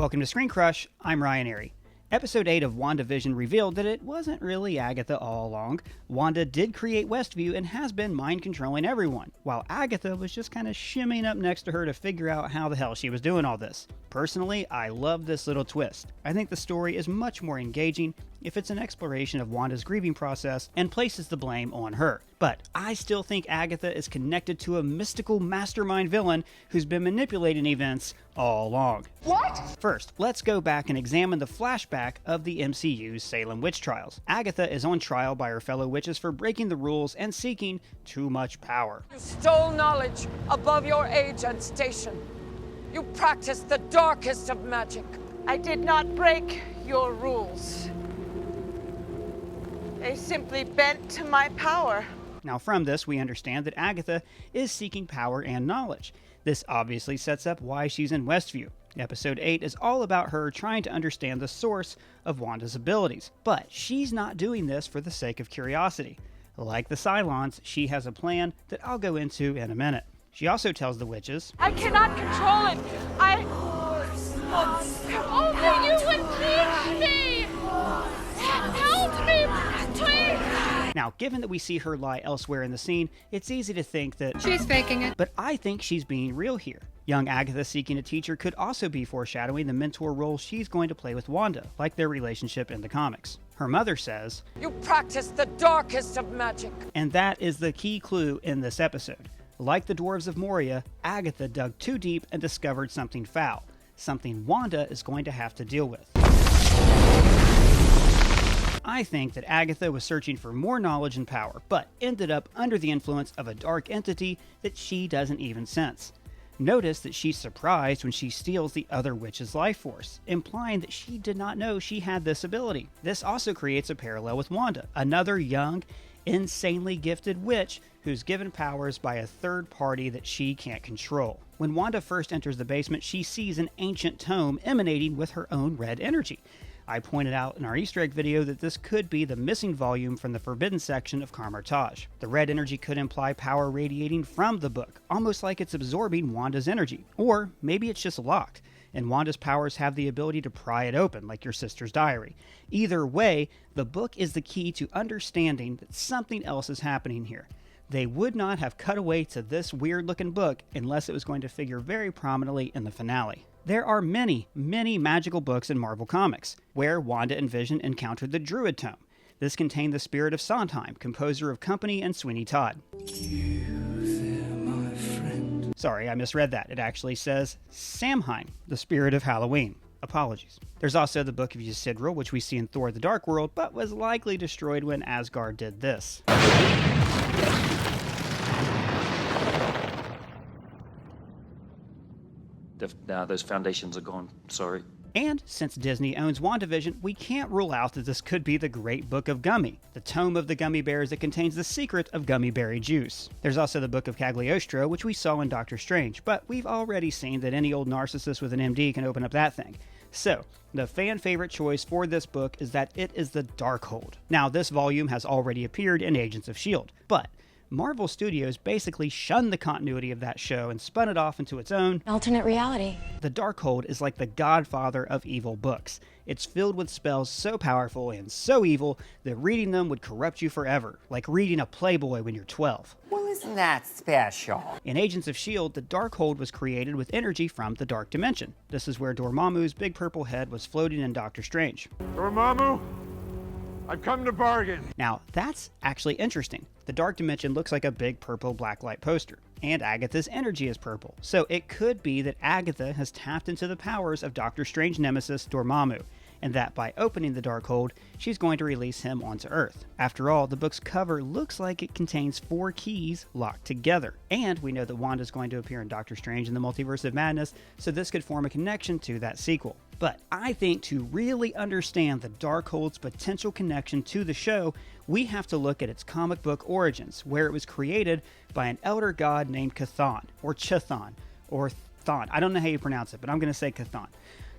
Welcome to ScreenCrush, I'm Ryan Airy. Episode 8 of WandaVision revealed that it wasn't really Agatha all along. Wanda did create Westview and has been mind-controlling everyone, while Agatha was just kind of shimmying up next to her to figure out how the hell she was doing all this. Personally, I love this little twist. I think the story is much more engaging if it's an exploration of Wanda's grieving process and places the blame on her. But I still think Agatha is connected to a mystical mastermind villain who's been manipulating events all along. What? First, let's go back and examine the flashback of the MCU's Salem witch trials. Agatha is on trial by her fellow witches for breaking the rules and seeking too much power. You stole knowledge above your age and station. You practiced the darkest of magic. I did not break your rules. They simply bent to my power. Now from this, we understand that Agatha is seeking power and knowledge. This obviously sets up why she's in Westview. Episode 8 is all about her trying to understand the source of Wanda's abilities, but she's not doing this for the sake of curiosity. Like the Cylons, she has a plan that I'll go into in a minute. She also tells the witches, I cannot control it. Only you would teach me. Help me, please. Now, given that we see her lie elsewhere in the scene, it's easy to think that she's faking it. But I think she's being real here. Young Agatha seeking a teacher could also be foreshadowing the mentor role she's going to play with Wanda, like their relationship in the comics. Her mother says, You practiced the darkest of magic. And that is the key clue in this episode. Like the Dwarves of Moria, Agatha dug too deep and discovered something foul, something Wanda is going to have to deal with. I think that Agatha was searching for more knowledge and power, but ended up under the influence of a dark entity that she doesn't even sense. Notice that she's surprised when she steals the other witch's life force, implying that she did not know she had this ability. This also creates a parallel with Wanda, another young, insanely gifted witch who's given powers by a third party that she can't control. When Wanda first enters the basement, she sees an ancient tome emanating with her own red energy. I pointed out in our Easter egg video that this could be the missing volume from the forbidden section of Kamar-Taj. The red energy could imply power radiating from the book, almost like it's absorbing Wanda's energy. Or maybe it's just locked, and Wanda's powers have the ability to pry it open, like your sister's diary. Either way, the book is the key to understanding that something else is happening here. They would not have cut away to this weird-looking book unless it was going to figure very prominently in the finale. There are many, many magical books in Marvel Comics, where Wanda and Vision encountered the Druid Tome. This contained the spirit of Sondheim, composer of Company and Sweeney Todd. You there, my friend. Sorry, I misread that. It actually says Samhain, the spirit of Halloween. Apologies. There's also the Book of Ysidril, which we see in Thor the Dark World, but was likely destroyed when Asgard did this. Those foundations are gone, sorry. And since Disney owns WandaVision, we can't rule out that this could be the Great Book of Gummy, the tome of the gummy bears that contains the secret of gummy berry juice. There's also the Book of Cagliostro, which we saw in Doctor Strange, but we've already seen that any old narcissist with an MD can open up that thing. So, the fan favorite choice for this book is that it is the Darkhold. Now, this volume has already appeared in Agents of S.H.I.E.L.D., but Marvel Studios basically shunned the continuity of that show and spun it off into its own alternate reality. The Darkhold is like the godfather of evil books. It's filled with spells so powerful and so evil that reading them would corrupt you forever, like reading a Playboy when you're 12. Well, isn't that special? In Agents of S.H.I.E.L.D., the Darkhold was created with energy from the Dark Dimension. This is where Dormammu's big purple head was floating in Doctor Strange. Dormammu, I've come to bargain. Now, that's actually interesting. The Dark Dimension looks like a big purple blacklight poster, and Agatha's energy is purple. So it could be that Agatha has tapped into the powers of Doctor Strange nemesis Dormammu, and that by opening the Darkhold, she's going to release him onto Earth. After all, the book's cover looks like it contains 4 keys locked together. And we know that Wanda's going to appear in Doctor Strange in the Multiverse of Madness, so this could form a connection to that sequel. But I think to really understand the Darkhold's potential connection to the show, we have to look at its comic book origins, where it was created by an elder god named Chthon, or Chthon, or Thon. I don't know how you pronounce it, but I'm going to say Chthon.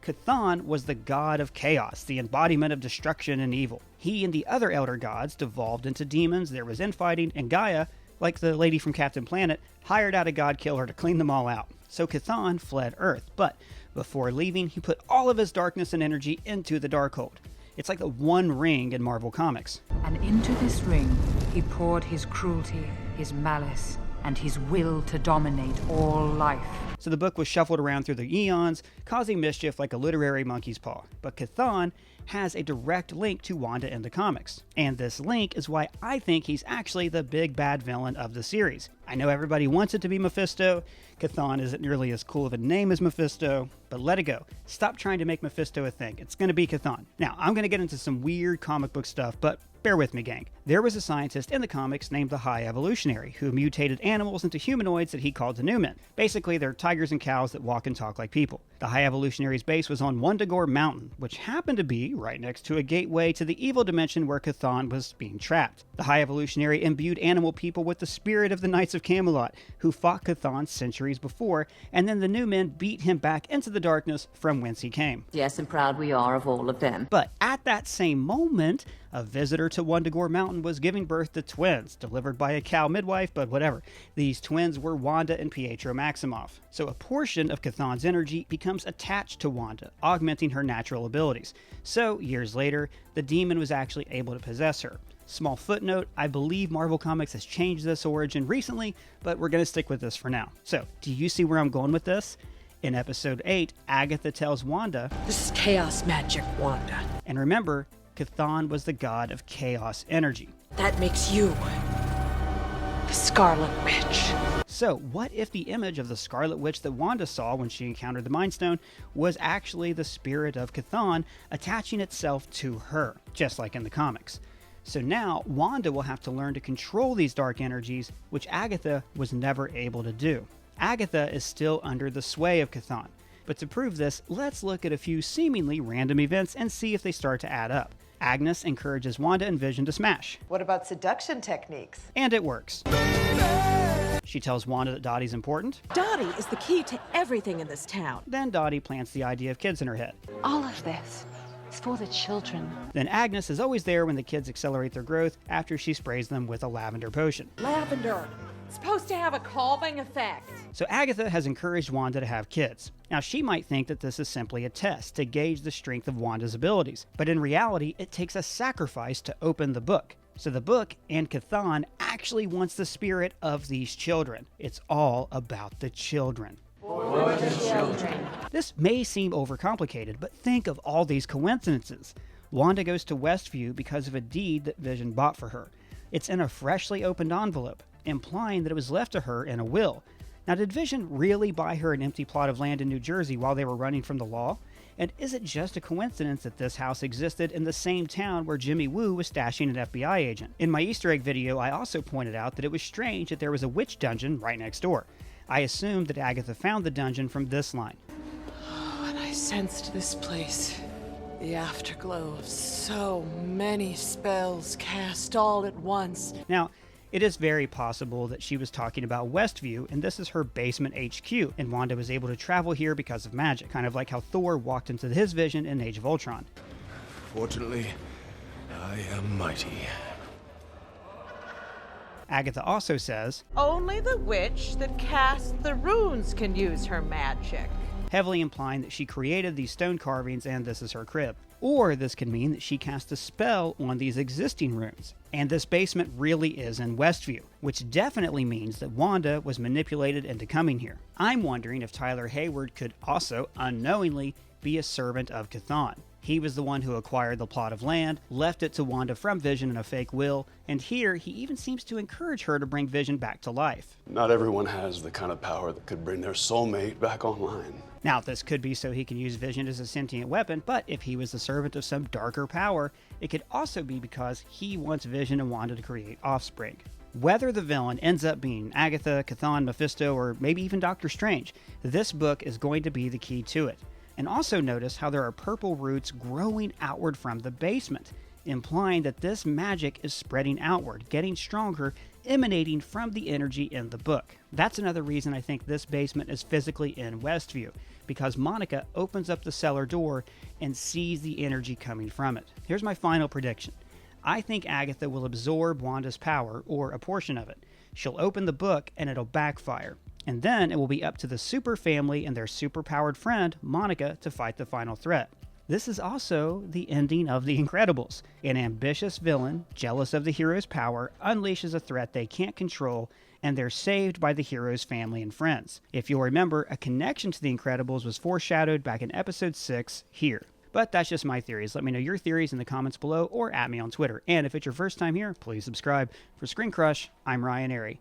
Chthon was the god of chaos, the embodiment of destruction and evil. He and the other elder gods devolved into demons, there was infighting, and Gaia, like the lady from Captain Planet, hired out a god killer to clean them all out. so Chthon fled Earth, but before leaving, he put all of his darkness and energy into the Darkhold. It's like the One Ring in Marvel Comics. And into this ring, he poured his cruelty, his malice, and his will to dominate all life. So the book was shuffled around through the eons, causing mischief like a literary monkey's paw. But Chthon has a direct link to Wanda in the comics. And this link is why I think he's actually the big bad villain of the series. I know everybody wants it to be Mephisto. Chthon isn't nearly as cool of a name as Mephisto, but let it go. Stop trying to make Mephisto a thing. It's going to be Chthon. Now, I'm going to get into some weird comic book stuff, but bear with me, gang. There was a scientist in the comics named the High Evolutionary who mutated animals into humanoids that he called the New Men. Basically, they're tigers and cows that walk and talk like people. The High Evolutionary's base was on Wundagore Mountain, which happened to be right next to a gateway to the evil dimension where Chthon was being trapped. The High Evolutionary imbued animal people with the spirit of the Knights of Camelot, who fought Chthon centuries before, and then the New Men beat him back into the darkness from whence he came. Yes, and proud we are of all of them. But at that same moment, a visitor to Wundagore Mountain was giving birth to twins, delivered by a cow midwife, but whatever. These twins were Wanda and Pietro Maximoff. So a portion of Chthon's energy becomes attached to Wanda, augmenting her natural abilities. So, years later, the demon was actually able to possess her. Small footnote, I believe Marvel Comics has changed this origin recently, but we're going to stick with this for now. So, do you see where I'm going with this? In episode 8, Agatha tells Wanda, This is chaos magic, Wanda. And remember, Chthon was the god of chaos energy. That makes you the Scarlet Witch. So, what if the image of the Scarlet Witch that Wanda saw when she encountered the Mind Stone was actually the spirit of Chthon attaching itself to her, just like in the comics? So now, Wanda will have to learn to control these dark energies, which Agatha was never able to do. Agatha is still under the sway of Chthon. But to prove this, let's look at a few seemingly random events and see if they start to add up. Agnes encourages Wanda and Vision to smash. What about seduction techniques? And it works. She tells Wanda that Dottie's important. Dottie is the key to everything in this town. Then Dottie plants the idea of kids in her head. All of this is for the children. Then Agnes is always there when the kids accelerate their growth after she sprays them with a lavender potion. Lavender. Supposed to have a calming effect. So Agatha has encouraged Wanda to have kids. Now she might think that this is simply a test to gauge the strength of Wanda's abilities, but in reality it takes a sacrifice to open the book. So the book and Chthon actually wants the spirit of these children. It's all about the children. For the children. This may seem overcomplicated, but think of all these coincidences. Wanda goes to Westview because of a deed that Vision bought for her. It's in a freshly opened envelope, implying that it was left to her in a will. Now, did Vision really buy her an empty plot of land in New Jersey while they were running from the law? And is it just a coincidence that this house existed in the same town where Jimmy Woo was stashing an FBI agent? In my Easter egg video, I also pointed out that it was strange that there was a witch dungeon right next door. I assumed that Agatha found the dungeon from this line. And I sensed this place. The afterglow of so many spells cast all at once. Now, it is very possible that she was talking about Westview, and this is her basement HQ, and Wanda was able to travel here because of magic, kind of like how Thor walked into his vision in Age of Ultron. Fortunately, I am mighty. Agatha also says, Only the witch that casts the runes can use her magic. heavily implying that she created these stone carvings and this is her crib. Or this could mean that she cast a spell on these existing runes. And this basement really is in Westview, which definitely means that Wanda was manipulated into coming here. I'm wondering if Tyler Hayward could also, unknowingly, be a servant of Chthon. He was the one who acquired the plot of land, left it to Wanda from Vision in a fake will, and here he even seems to encourage her to bring Vision back to life. Not everyone has the kind of power that could bring their soulmate back online. Now, this could be so he can use Vision as a sentient weapon, but if he was the servant of some darker power, it could also be because he wants Vision and Wanda to create offspring. Whether the villain ends up being Agatha, Chthon, Mephisto, or maybe even Doctor Strange, this book is going to be the key to it. And also notice how there are purple roots growing outward from the basement, implying that this magic is spreading outward, getting stronger, emanating from the energy in the book. That's another reason I think this basement is physically in Westview, because Monica opens up the cellar door and sees the energy coming from it. Here's my final prediction. I think Agatha will absorb Wanda's power, or a portion of it. She'll open the book and it'll backfire. And then it will be up to the Super family and their super-powered friend, Monica, to fight the final threat. This is also the ending of The Incredibles. An ambitious villain, jealous of the hero's power, unleashes a threat they can't control, and they're saved by the hero's family and friends. If you'll remember, a connection to The Incredibles was foreshadowed back in episode 6 here. But that's just my theories. Let me know your theories in the comments below or at me on Twitter. And if it's your first time here, please subscribe. For ScreenCrush, I'm Ryan Airy.